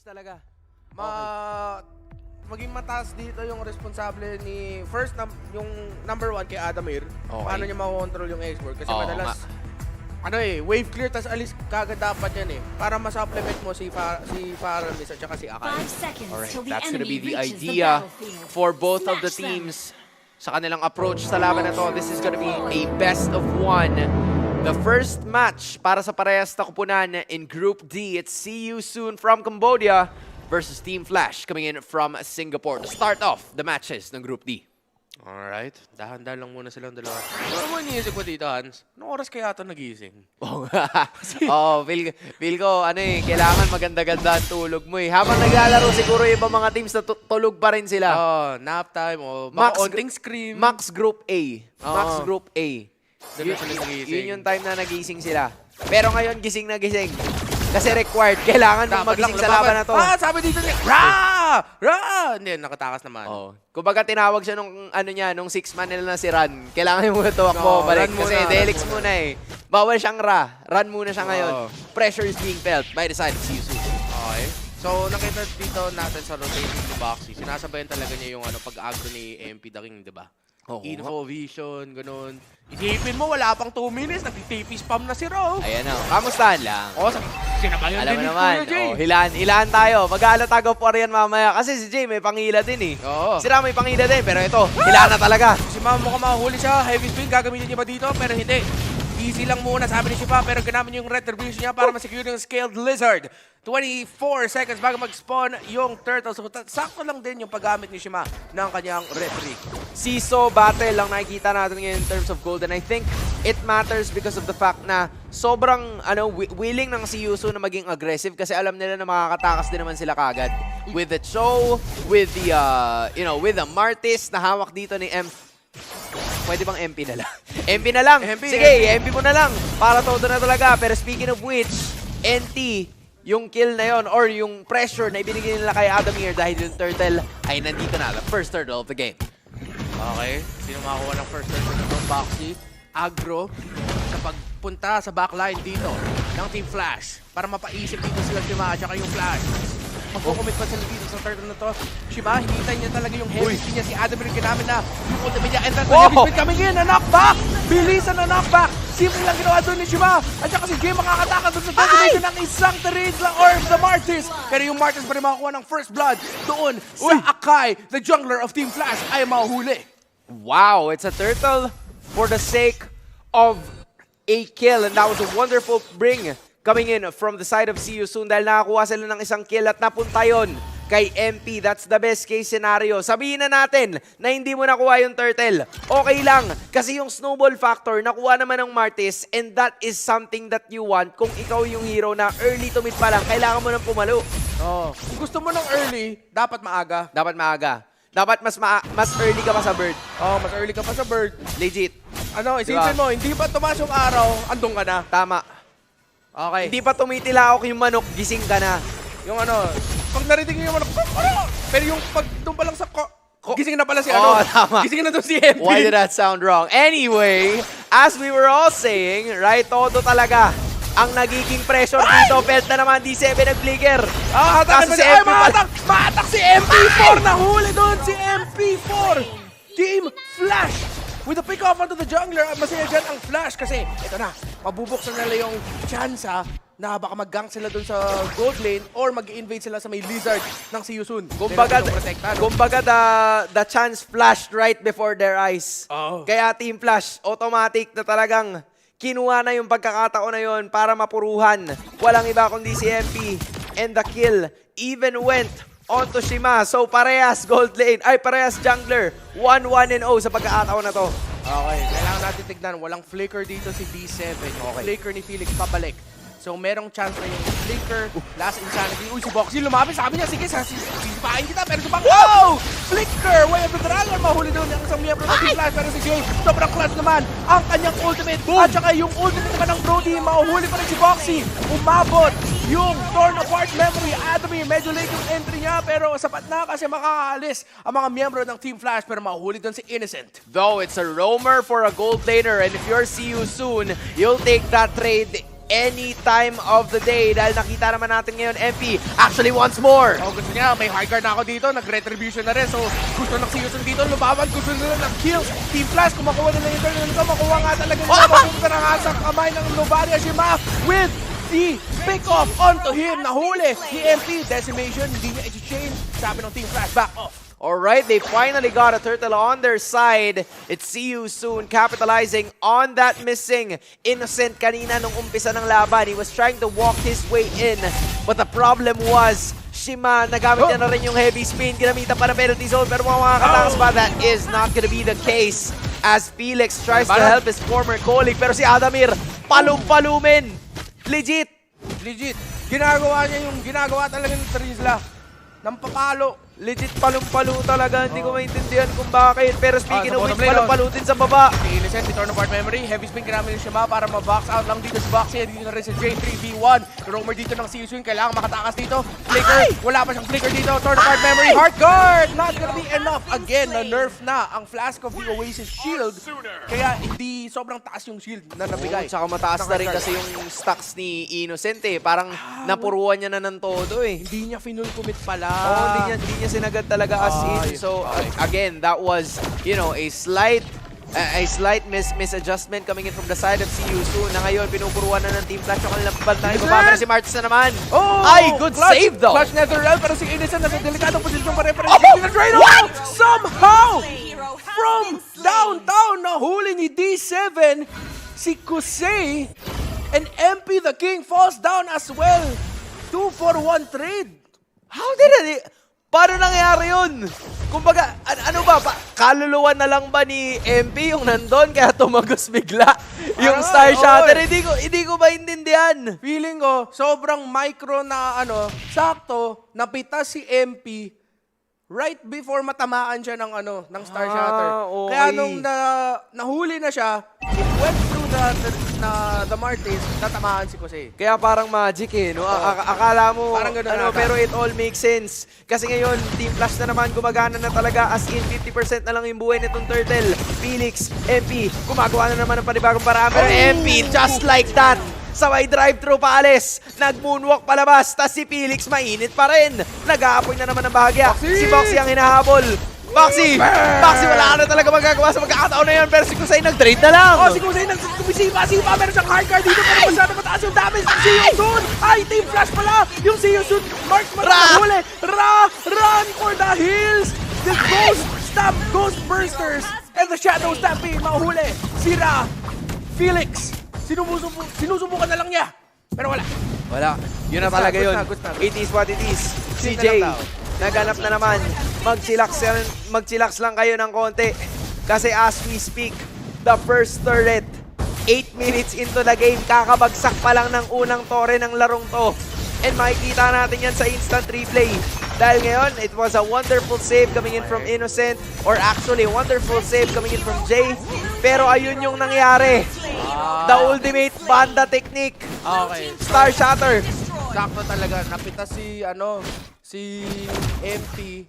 talaga. Maging mataas dito yung responsable ni yung number 1 kay Adamir. Okay. Paano niya makontrol yung export kasi Oo madalas wave clear tas alis kagad dapat yan para ma-supplement mo si Faramis at saka si Akai. 5 seconds Alright, till the that's gonna enemy be the reaches the idea battlefield. for both of the Smash them. teams sa kanilang approach sa laban na to. This is gonna be a best of 1. The first match para sa parehas na kupunan in Group D. It's See You Soon from Cambodia versus Team Flash coming in from Singapore to start off the matches ng Group D. Alright, dahan-dahan lang muna silang dalawa. Ano mo iniisip ko dito, Hans? Anong oras kaya ito nagising? Feel ko, kailangan maganda-ganda ang tulog mo eh. Habang naglalaro, siguro yung ibang mga teams na tulog pa rin sila. Nap time o baka onting scream. Max Group A. Max Oo. Group A. Doon na sila nagising. Yun yung time na nagising sila. Pero ngayon, gising na gising. Kasi required. Kailangan mong magising sa laban na to. Sabi dito niya, Ra! Hindi, nakatakas naman. Oh. Kumbaga tinawag siya nung 6-man nila na si Ran. Kailangan yung muna tumakbo balik. Run muna, Kasi run Delix muna. muna eh. Bawal siyang Ra. Run muna siya ngayon. Oo. Pressure is being felt by the side of Siusu. Okay. So, nakita dito natin sa rotation ni Boxy. Sinasabayan talaga niya yung pag-agro ni MP The King, di ba? Oo. Info, vision, ganun. Isipin mo, wala pang 2 minutes, nag-TP spam na si Ro. Ayan o. Kamustahan lang? Sinabayan Alam din mo ni naman. Kuya Jay. Hilaan tayo. Mag-aalatago po rin mamaya. Kasi si Jay may pangila din eh. Oo. Si Ram may pangila din. Pero ito, hilaan na talaga. Si Mama mukhang mahuli siya, heavy spin, gagamitin niya ba dito? Pero hindi. Easy lang muna, sabi ni Shiba, pero ganamit niya yung retribution niya para ma-secure yung Scaled Lizard. 24 seconds bago mag-spawn yung turtle. So, sakto lang din yung paggamit ni Shima ng kanyang retri. Siso battle lang nakikita natin ngayon in terms of gold. And I think it matters because of the fact na sobrang willing ng si Yusu na maging aggressive kasi alam nila na makakatakas din naman sila kagad. With the Cho, with the, with the Martis na hawak dito ni M. Pwede bang MP na lang? MP na lang! Sige, MP mo na lang! Para todo na talaga. Pero speaking of which, NT, yung kill na yon or yung pressure na ibinigay nila kay Adamir dahil yung turtle ay nandito na. The first turtle of the game. Okay, sino makakuha ng first turtle na itong Boxy? Agro sa pagpunta sa backline dito ng Team Flash para mapaisip dito sila Shima at saka yung Flash. Magkukumit pa sila dito sa turtle na to. Shima, hinihintay niya talaga yung heavy spin niya. Si Adamir ginamit na yung ultimate niya. And then the heavy spin coming in, a knockback! Bilisan na knockback! Simple lang ginawa doon ni Shima. At saka si Jay makakataka doon sa combination ng isang Terrage lang or the Martis. Pero yung Martis pa rin makakuha ng first blood doon sa Akai, the jungler of Team Flash, ay mahuhuli. Wow, it's a turtle for the sake of a kill. And that was a wonderful bring coming in from the side of See You Soon dahil nakakuha sila ng isang kill at napunta yun kay MP. That's the best case scenario. Sabihin na natin na hindi mo nakuha yung turtle. Okay lang. Kasi yung snowball factor, nakuha naman ng Martis and that is something that you want kung ikaw yung hero na early to mid pa lang, kailangan mo nang pumalo. Kung gusto mo ng early, dapat maaga. Dapat maaga. Dapat mas early ka pa sa bird. Mas early ka pa sa bird. Legit. Isipin mo, hindi pa tumas yung araw, andun ka na. Tama. Okay. Hindi pa tumitilawak yung manok, gising ka na. Yung pag narinig niyo yung pero yung pag doon pa lang sa gising na pala si Tama. gising na doon si MP. Why did that sound wrong? Anyway, as we were all saying, right, todo talaga ang nagiging pressure dito. Felt na naman D7 nag-flicker. Hatakan Kaso pa si si MP pala- maatak si MP4! Nahuli doon si MP4! Team Flash! With a pick off onto the jungler, masaya dyan ang Flash kasi ito na, mabubuksan nila yung chance na baka mag-gank sila doon sa gold lane or mag-invade sila sa may lizard ng Si Yusun. Kumbaga, the chance flashed right before their eyes. Oo. Kaya Team Flash, automatic na talagang kinuha na yung pagkakataon na yun para mapuruhan. Walang iba kundi si MP. And the kill even went onto Shima. So parehas gold lane, parehas jungler. 1-1-0 sa pagkakataon na to. Okay, kailangan natin tignan. Walang flicker dito si D7. Yung flicker ni Felix pabalik. So merong chance na yung flicker, last insanity. Uy, si Boxy lumapit. Sabi niya, sige, sisipain kita. Pero tumang, wow! Flicker! Way of the Dragon. Mahuli doon ang isang miyembro ng Team Flash. Pero si Jay, sobrang clutch naman. Ang kanyang ultimate. At saka yung ultimate naman ng Brody. Mahuli pa rin si Boxy. Umabot yung Torn Apart Memory. Adamir, medyo late yung entry niya. Pero sapat na kasi makakaalis ang mga miyembro ng Team Flash. Pero mahuli doon si Innocent. Though it's a roamer for a gold laner, and if you're See You Soon, you'll take that trade any time of the day. Dahil nakita naman natin ngayon, MP actually once more. Oh, gusto niya, may high guard na ako dito, nag-retribution na rin. So, gusto ng Season dito, lumaban, gusto nila ng kills. Team Flash, kung makuha nila yung turn nito, makuha nga talaga nila. Mapunta na nga sa kamay ng Novaria Shima with the pick-off onto him. Nahuli ni MP. Decimation, hindi niya i-chain. Sabi ng Team Flash, back off. Alright, they finally got a turtle on their side. It's See You Soon capitalizing on that missing Innocent kanina nung umpisa ng laban. He was trying to walk his way in, but the problem was Shima, nagamit niya na rin yung heavy spin. Ginamitan pa ng penalty zone, pero mga katakas pa, that is not gonna be the case as Felix tries to help his former colleague. Pero si Adamir, palum-palumin. Legit. Legit. Ginagawa niya yung ginagawa talaga ng Trizla. Nang papalo. Legit palum-palu talaga. Hindi ko maintindihan kung bakit. Pero speaking sa of which, bottom lane, palum-palu din sa baba. Si Innocent, return of part memory. Heavy spin kinamit ni Shima para ma-box out lang dito si Boxy. Dito na rin si J3v1. Roamer dito ng Season. Kailangan makatakas dito. Flicker. Wala pa siyang flicker dito. Turn of part memory. Heart guard. Not gonna be enough. Again, na-nerf na ang Flask of the Oasis shield. Kaya hindi sobrang taas yung shield na nabigay. Tsaka mataas na rin kasi yung stocks ni Innocent eh. Parang napuruan niya na ng todo eh. Hindi niya finul commit pala. Oo, hindi niya sinagad talaga as in. So, again, that was, you know, a slight misadjustment coming in from the side of See You Soon na ngayon pinupuruan na ng Team Flash yung kanilang bantay. Pero si Martis na naman. Oh, ay, good clutch, save though. Clutch Netherrealm, pero si Innocent nasa delikadong posisyon pa rin. What? Somehow, from downtown, nahuli ni D7, si Kusei, and MP the King falls down as well. 2-for-1 trade. How did it? Paano nangyari yun? Kumbaga, ano ba? Kaluluwa na lang ba ni MP yung nandun kaya tumagos bigla yung Star Shatter? Hindi ko maintindihan. Feeling ko, sobrang micro na sakto, napitas si MP right before matamaan siya ng Star Shatter. Okay. Kaya nung nahuli na siya, it went through the Martis, natamaan si Kusei. Kaya parang magic eh, no? Akala mo, Parang ganun ata. pero it all makes sense. Kasi ngayon, Team Flash na naman, gumagana na talaga as in 50% na lang yung buhay nitong Turtle. Felix, MP, gumagawa na naman ng panibagong paraan. Pero MP, just like that, sabay drive-thru paalis, nag-moonwalk palabas, tas si Felix mainit pa rin. Nag-aapoy na naman ng bahagya. Si Boxy ang hinahabol. Boxy, wala ka na talaga magagawa sa magkakataon na yun, pero si Kusay nag-trade na lang. Si Kusei kumisipa, meron siyang hard card dito, pero masyado mataas yung damage ng See You Soon. Ay, Team Flash pala, yung See You Soon, Mark huli. Run for the hills. The Ghost Stab, Ghost Bursters, and the Shadow Stampede, mahuli. Sira, Felix, sinusubukan na lang niya, pero wala. Wala. Yun na talaga yun. It is what it is. CJ, naganap na naman. Magchillax lang kayo ng konti. Kasi as we speak, the first turret, 8 minutes into the game, kakabagsak pa lang ng unang tore ng larong to. And makikita natin yan sa instant replay. Dahil ngayon, it was a wonderful save coming in from Innocent, or actually, wonderful save coming in from Jay. Pero ayun yung nangyari. The ultimate banda technique. Okay. Star Shatter. Sakto talaga, napita si MP,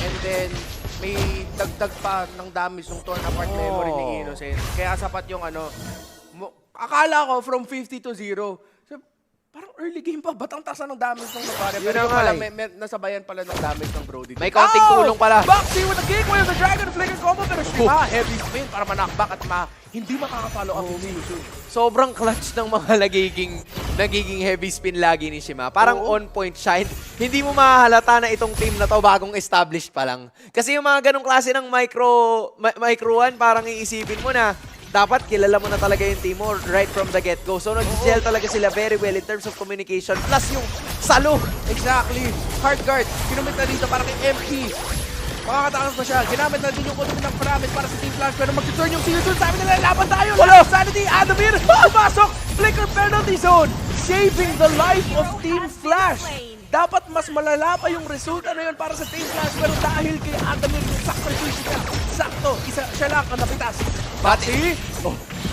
and then may dagdag pa ng damage ng torn apart memory ni Innocent. Kaya sapat yung akala ko from 50 to 0. So, parang early game pa, ba't ang tasa ng damage ng Novaria? Yun Pero na yung nga pala, eh. nasabayan pala ng damage ng Brody. May kaunting tulong pala. Boxy with a kick, with the Dragon Flicker combo, pero Shima, heavy spin para ma-knockback at hindi makaka-follow up yung See You Soon. Sobrang clutch ng mga nagiging heavy spin lagi ni Shima. Parang on point shine. Hindi mo mahalata na itong team na to bagong established pa lang. Kasi yung mga ganong klase ng micro one, parang iisipin mo na dapat kilala mo na talaga yung team mo right from the get-go. So nag-gel talaga sila very well in terms of communication. Plus yung salo. Exactly. Hard guard. Ginamit na dito para kay MP. Makakatakas pa siya. Ginamit na din yung ultimate ng Pyramid para sa Team Flash. Pero mag-turn yung See You Soon. Sabi nila, laban tayo. Wala! Sanity, Adamir. Pumasok. Flicker penalty zone. Saving the life of Team Flash. Dapat mas malala pa yung resulta na yun para sa Team Flash. Pero dahil kay Adamir, yung sacrifice niya. Sakto. Siya lang ang napitas. Boxy!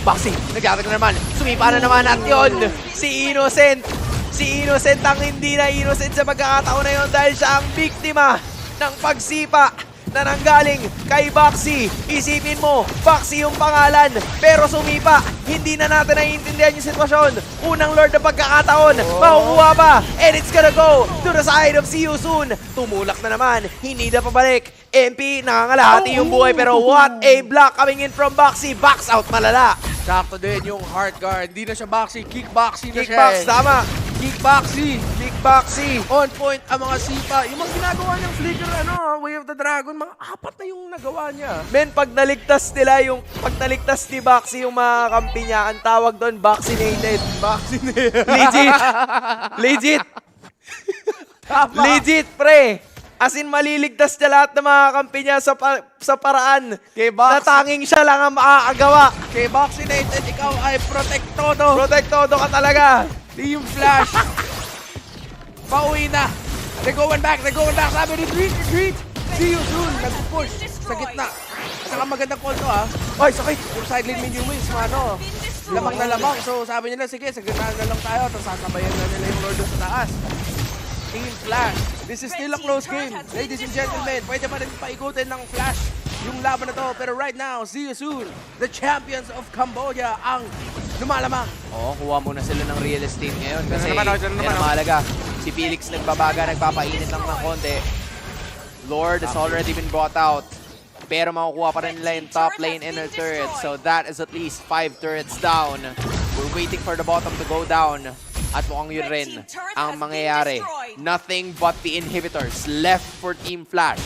Boxy! Nag-aagad na naman. Sumipa na naman at yun. Si Innocent. Si Innocent ang hindi na innocent sa pagkakataon na yun dahil siya ang biktima ng pagsipa na nanggaling kay Boxy. Isipin mo, Boxy yung pangalan, pero sumipa. Hindi na natin naiintindihan yung sitwasyon. Unang Lord na pagkakataon, makukuha pa. And it's gonna go to the side of See You Soon. Tumulak na naman, hindi na pabalik. MP, nangangalahati yung buhay, pero what a block coming in from Boxy. Box out malala. Sakto din yung heart guard. Hindi na siya boxy, kickboxy na siya. Kickbox, tama. Kickboxy. Kickboxy. On point ang mga sipa. Yung mga ginagawa niyang flicker, Way of the Dragon, mga 4 na yung nagawa niya. Men, pag naligtas ni Boxy yung mga kampi niya, ang tawag doon, vaccinated. Vaccinated. Legit. Legit. Tama. Legit, pre. As in, maliligtas niya lahat ng mga kampi niya sa paraan Kay na Boxy. tanging siya lang ang makakagawa. Kay Vaccinated, ikaw ay protektodo. Protektodo ka talaga. Team Flash. Pauwi na. They're going back. Sabi, retreat. See you soon. Nag-push sa gitna. At saka magandang call to, ha. Ay, sakit. Yung side lane minion wins, lamang na lamang. So sabi nila, sige, sa gitna na lang tayo. Tapos sasabayan na nila yung Lord doon sa taas. Team Flash. This is still a close game. Ladies and gentlemen, pwede pa rin paikutin ng Flash yung laban na to. Pero right now, see you soon. The champions of Cambodia ang lumalamang. Oo, kuha muna sila ng real estate ngayon kasi Diyan na naman, yan ang mahalaga. Si Felix nagbabaga, nagpapainit lang ng konti. Lord has already been brought out. Pero makukuha pa rin nila yung top lane and the turret. So that is at least 5 turrets down. We're waiting for the bottom to go down. At mukhang yun rin ang mangyayari. Nothing but the inhibitors left for Team Flash.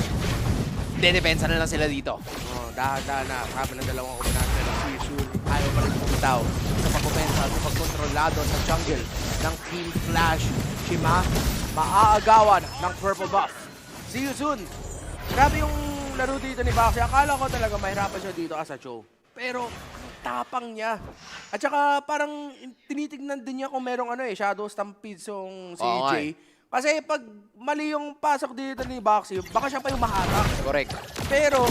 Dedepensa na lang sila dito. Oh, dahan-dahan na. Sabi ng dalawang oponente ng see you soon. Ayaw pa rin bumitaw sa pagkupensa at sa pagkontrolado sa jungle ng Team Flash. Shima, maaagawan ng purple buff. See you soon. Grabe yung laro dito ni Baxi. Akala ko talaga mahirapan siya dito as a Cho. Pero tapang niya. At saka parang tinitignan din niya kung merong Shadow Stampedes yung si Oo, Jay. Kasi pag mali yung pasok dito ni Baxi, baka siya pa yung mahatak. Correct. Pero,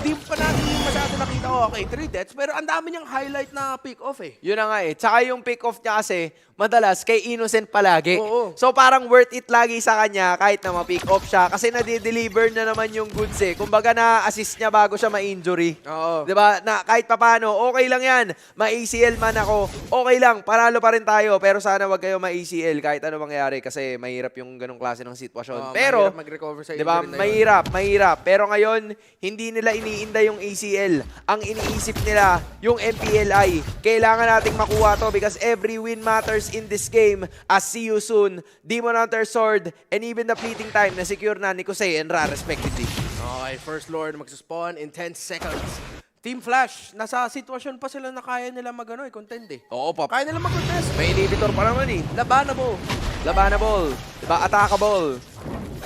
hindi pa natin masyado nakita. Okay, 3 deaths. Pero ang dami niyang highlight na pick-off eh. Yun na nga eh. Tsaka yung pick-off niya kasi, madalas kay Innocent palagi. Oo. So parang worth it lagi sa kanya kahit na ma-pick off siya kasi nade-deliver na naman yung goods eh. Kumbaga na-assist niya bago siya ma-injury. Oo. Diba? Na kahit papano, okay lang yan. Ma-ACL man ako, okay lang. Panalo pa rin tayo. Pero sana wag kayo ma-ACL kahit ano mangyari kasi mahirap yung ganong klase ng sitwasyon. Pero, mahirap mag-recover sa diba? injury na yun. Mahirap. Pero ngayon, hindi nila iniinda yung ACL. Ang iniisip nila, yung MPLI. Kailangan nating makuha to because every win matters in this game. As see you soon, Demon Hunter Sword, and even the fleeting time na secure na ni Kusei and Ra respectively. Okay, First Lord magsaspawn in 10 seconds. Team Flash, nasa sitwasyon pa sila na kaya nila contend eh. Oo, Pop. Kaya nila mag-contest. May inhibitor pa naman eh. Labanable. Labanable. Diba? Attackable.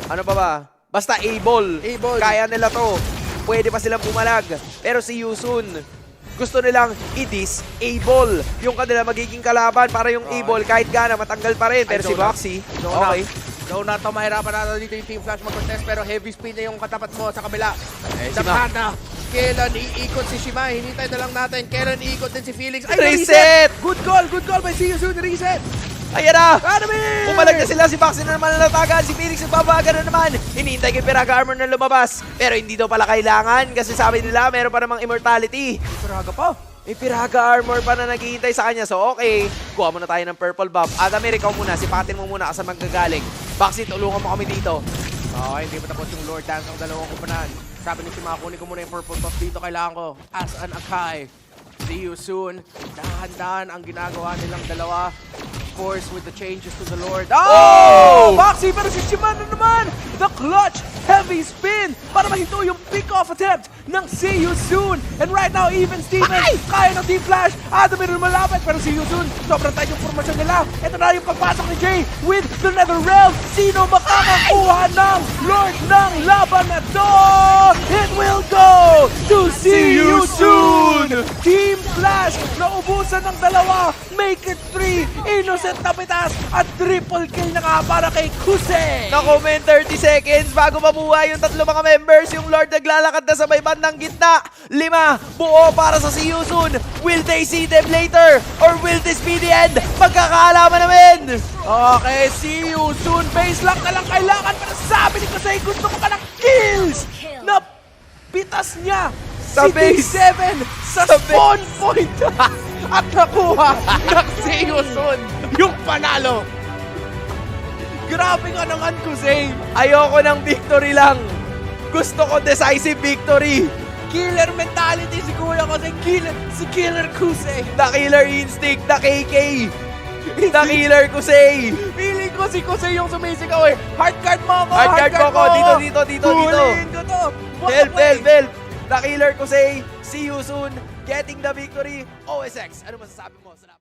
Ano pa ba? Basta able. Able. Kaya nila to. Pwede pa silang pumalag. Pero si Yusun, gusto nilang i-disable yung kanila magiging kalaban para yung able kahit gana matanggal pa rin. Pero si Boxy, okay. So na to mahirapan natin dito yung Team Flash mag-contest pero heavy spin na yung katapat mo sa kabila. Eh, si Dapat na. Kailan iikot si Shima? Hinintay na lang natin. Kailan iikot din si Felix? Ay, Reset! Good call by See You Soon. Reset! Ayan na! Anime! Pumalag na sila, si Boxy na naman nalatagan, si Felix nagbabaga na naman. Hinihintay kay Piraga Armor na lumabas. Pero hindi daw pala kailangan kasi sabi nila meron pa namang immortality. Piraga pa. May Piraga Armor pa na naghihintay sa kanya. So okay, kuha muna tayo ng purple buff. Adamir, ikaw muna, sipatin mo muna kasi magagaling. Boxy, tulungan mo kami dito. Okay, hindi pa tapos yung Lord Dance ng dalawang kumpanan. Sabi ni Shima, kunin ko muna yung purple buff dito. Kailangan ko as an Akai. See you soon. Dahan-dahan ang ginagawa nilang dalawa. Of course, with the changes to the Lord. Oh! Boxy, pero si Shima na naman! The clutch heavy spin para mahinto yung pick-off attempt ng See You Soon. And right now, even Steven, kaya ng Team Flash. Adamir malapit, pero See You Soon, sobrang tight yung formasyon nila. Ito na yung pagpasok ni Jay with the Nether Realm. Sino makakakuha ng Lord ng laban na to? It will go to See You Soon! Team Flash, naubusan ng dalawa. Make it 3. Innocent na pitas at triple kill na nga para kay Kusei. Naku, men, 30 seconds bago mabuhay yung tatlo mga members. Yung Lord naglalakad na sa may bandang gitna. 5 buo para sa See You Soon. Will they see them later? Or will this be the end? Magkakaalaman namin! Okay, See You Soon. Base lock na lang kailangan. Pero sabi ni Kusei, gusto ko pa ng kills na Bitas niya Sa si base. D7 sa Sa spawn point at nakuha ng Seiyusun yung panalo. Grabe ka naman, Kusei. Ayoko ng victory lang. Gusto ko decisive victory. Killer mentality si Kuya Kusei. Si Killer Kusei. The killer instinct, the KK. The killer Kusei. Feeling ko si Kusei yung sumisigaw eh. Hard card mo ako! Hard card ko. Dito. Huliin ko to! Help. The killer Kusei. See you soon. Getting the victory. OSX. Ano masasabi mo? Salamat.